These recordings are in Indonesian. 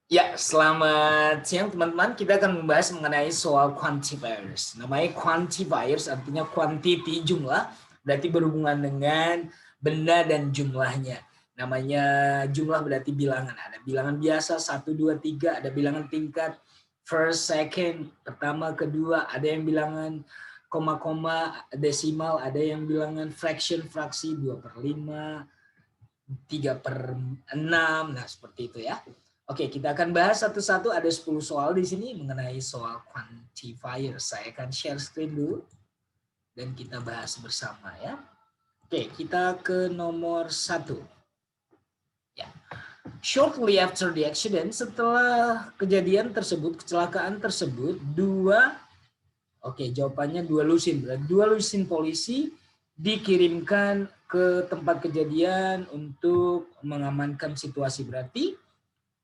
Ya, selamat siang teman-teman. Kita akan membahas mengenai soal quantifiers. Namanya quantifiers artinya quantity jumlah, berarti berhubungan dengan benda dan jumlahnya. Namanya jumlah berarti bilangan. Ada bilangan biasa 1, 2, 3, ada bilangan tingkat first, second, pertama, kedua, ada yang bilangan koma-koma, desimal, ada yang bilangan fraction, fraksi 2/5, 3/6, nah seperti itu ya. Oke, kita akan bahas satu-satu. Ada 10 soal di sini mengenai soal quantifier. Saya akan share screen dulu dan kita bahas bersama ya. Oke, kita ke nomor 1. Ya. Shortly after the accident, setelah kejadian tersebut, kecelakaan tersebut, jawabannya dua lusin polisi dikirimkan ke tempat kejadian untuk mengamankan situasi. Berarti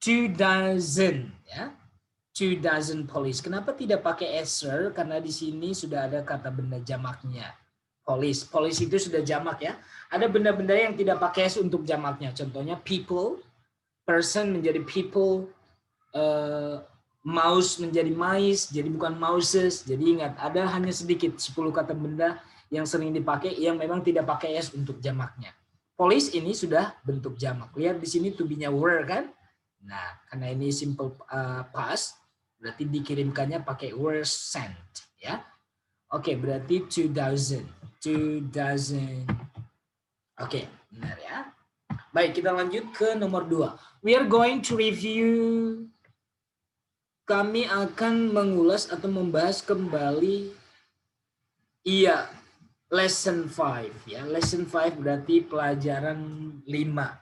2 dozen ya. 2 dozen police. Kenapa tidak pakai s, sir? Karena di sini sudah ada kata benda jamaknya. Police. Police itu sudah jamak ya. Ada benda-benda yang tidak pakai s untuk jamaknya. Contohnya people, person menjadi people, mouse menjadi mice, jadi bukan mouses. Jadi ingat, ada hanya sedikit 10 kata benda yang sering dipakai yang memang tidak pakai s untuk jamaknya. Police ini sudah bentuk jamak. Lihat di sini to be-nya were kan? Nah, karena ini simple past, berarti dikirimkannya pakai were sent, ya. Oke, berarti 2 dozen. 2 dozen. Oke, benar ya. Baik, kita lanjut ke nomor 2. We are going to review. Kami akan mengulas atau membahas kembali. Iya, lesson 5 ya. Lesson 5 berarti pelajaran 5.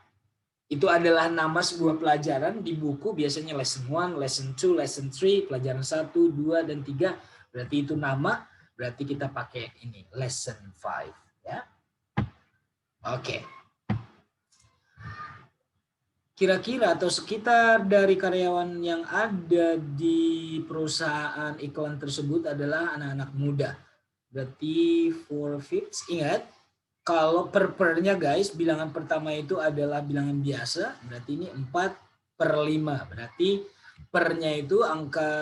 Itu adalah nama sebuah pelajaran di buku, biasanya lesson 1, lesson 2, lesson 3, pelajaran 1, 2, dan 3. Berarti itu nama, berarti kita pakai ini, lesson 5. Ya. Oke. Kira-kira atau sekitar dari karyawan yang ada di perusahaan iklan tersebut /adalah anak-anak muda. Berarti 4/5, ingat, kalau per-pernya guys, bilangan pertama itu adalah bilangan biasa, berarti ini 4/5. Berarti pernya itu angka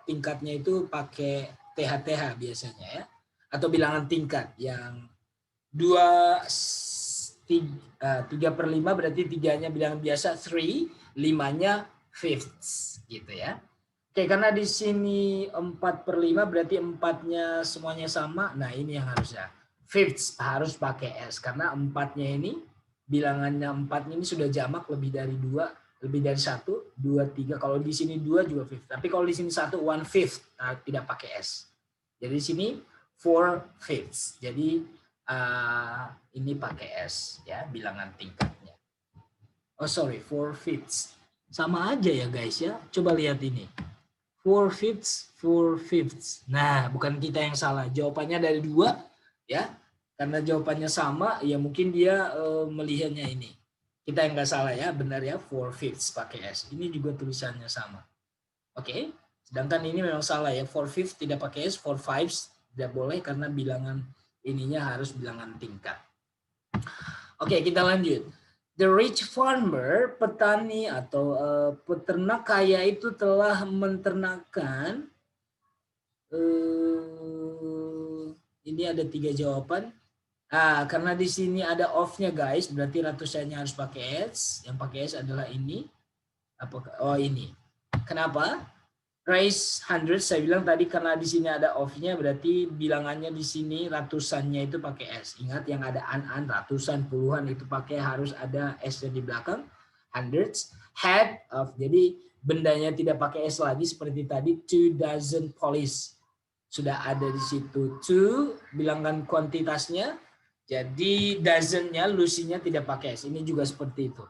tingkatnya itu pakai TH-TH biasanya ya. Atau bilangan tingkat yang 3/5 berarti 3-nya bilangan biasa, 3, 5-nya fifths gitu ya. Oke, karena di sini 4/5 berarti 4-nya semuanya sama. Nah, ini yang harusnya. Fifths harus pakai S karena 4-nya ini bilangannya 4 ini sudah jamak lebih dari 2, lebih dari 1, 2, 3. Kalau di sini 2 juga fifth. Tapi kalau di sini 1, 1/5 tidak pakai S. Jadi di sini 4/5. Jadi ini pakai S ya, bilangan tingkatnya. Oh sorry, 4/5. Sama aja ya guys ya. Coba lihat ini. 4/5, 4/5. Nah, bukan kita yang salah. Jawabannya dari 2 ya. Karena jawabannya sama, ya mungkin dia melihatnya ini. Kita yang nggak salah ya, benar ya, 4/5 pakai S. Ini juga tulisannya sama. Oke. Sedangkan ini memang salah ya, 4/5 tidak pakai S, 4/5 tidak boleh karena bilangan ininya harus bilangan tingkat. Oke, kita lanjut. The rich farmer, petani atau peternak kaya itu telah menternakkan. Ini ada 3 jawaban. Karena di sini ada off-nya guys, berarti ratusannya harus pakai S. Yang pakai S adalah ini. Oh ini. Kenapa? Raise hundreds, saya bilang tadi karena di sini ada off-nya, berarti bilangannya di sini ratusannya itu pakai S. Ingat yang ada an, ratusan, puluhan itu pakai harus ada S di belakang. Hundreds, head of, jadi bendanya tidak pakai S lagi seperti tadi, 2 dozen police. Sudah ada di situ 2, bilangan kuantitasnya, jadi dozen-nya, lusinya tidak pakai S. Ini juga seperti itu.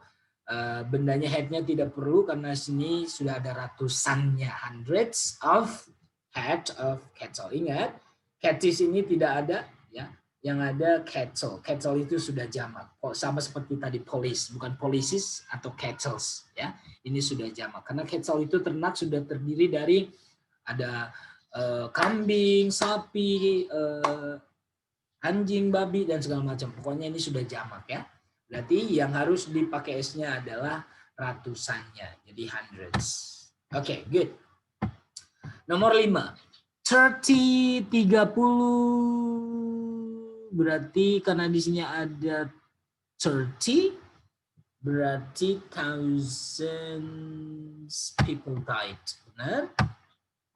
Bendanya head-nya tidak perlu karena sini sudah ada ratusannya, hundreds of head of cattle. Ingat, catches ini tidak ada ya, yang ada cattle. Cattle itu sudah jamak. Sama seperti tadi police, bukan policies atau cattles ya. Ini sudah jamak karena cattle itu ternak sudah terdiri dari ada kambing, sapi, anjing, babi dan segala macam. Pokoknya ini sudah jamak ya. Berarti yang harus dipakai S-nya adalah ratusannya. Jadi hundreds. Oke, good. Nomor 5. 30, 30. Berarti karena di sini ada 30, berarti thousands people died. Benar?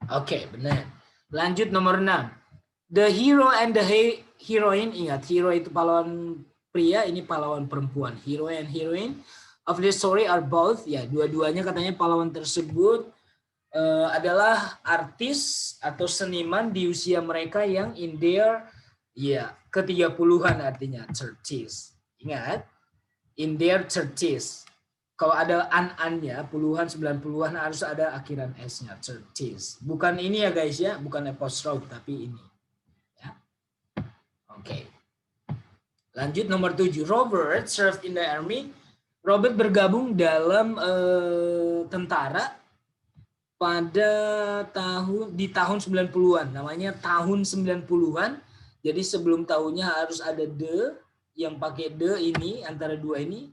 Oke, benar. Lanjut nomor 6. The hero and the heroine. Ingat, hero itu pahlawan pria, ini pahlawan perempuan. Hero and heroine of the story are both. Ya, dua-duanya katanya pahlawan tersebut adalah artis atau seniman di usia mereka yang in their ke-30-an, artinya 30s. Ingat, in their 30s. Kalau ada an-annya, puluhan, 90-an harus ada akhiran s-nya, 30s. Bukan ini ya guys ya, bukan apostrophe tapi ini. Ya. Oke. Lanjut nomor 7. Robert served in the army. Robert bergabung dalam tentara pada di tahun 90-an, namanya tahun 90-an. Jadi sebelum tahunnya harus ada the, yang pakai the ini, antara dua ini.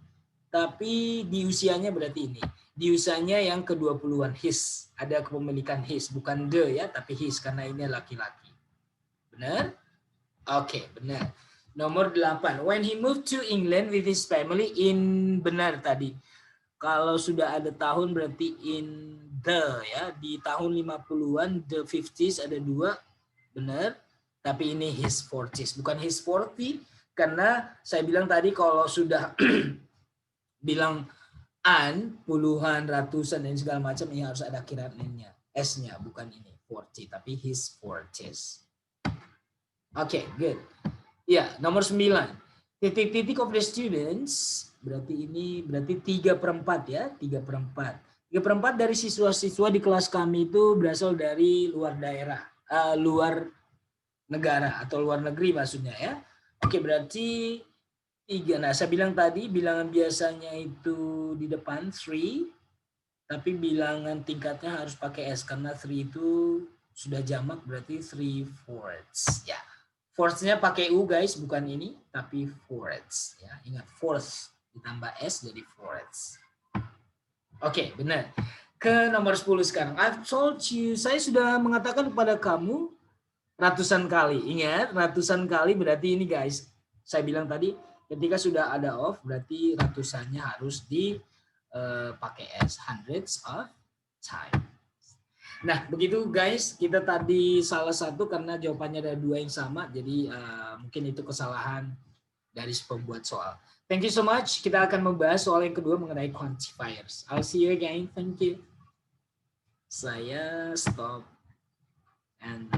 Tapi di usianya berarti ini. Di usianya yang ke-20-an, his. Ada kepemilikan his, bukan the ya, tapi his, karena ini laki-laki. Benar? Oke, benar. Nomor 8. When he moved to England with his family in, benar tadi. Kalau sudah ada tahun berarti in the ya, di tahun 50-an, the 50s ada dua, benar. Tapi ini his 40s, bukan his 40, karena saya bilang tadi kalau sudah bilang an, puluhan, ratusan dan segala macam, ini harus ada akhiran n-nya, s-nya, bukan ini 40, tapi his 40s. Oke, good. Ya, nomor 9. Titik-titik of the students, berarti ini berarti 3/4 ya, 3/4. 3/4 dari siswa-siswa di kelas kami itu berasal dari luar daerah, luar negara atau luar negeri maksudnya ya. Oke, berarti 3. Nah, saya bilang tadi bilangan biasanya itu di depan 3, tapi bilangan tingkatnya harus pakai s karena 3 itu sudah jamak, berarti 3/4 ya. Fourths-nya pakai U guys, bukan ini, tapi fourths ya. Ingat, fourth ditambah S jadi fourths. Oke, benar. Ke nomor 10 sekarang. I've told you, saya sudah mengatakan kepada kamu ratusan kali. Ingat, ratusan kali berarti ini guys. Saya bilang tadi, ketika sudah ada of, berarti ratusannya harus dipakai S. Hundreds of times. Nah, begitu guys, kita tadi salah satu karena jawabannya ada 2 yang sama, jadi mungkin itu kesalahan dari pembuat soal. Thank you so much. Kita akan membahas soal yang kedua mengenai quantifiers. I'll see you again. Thank you. Saya stop and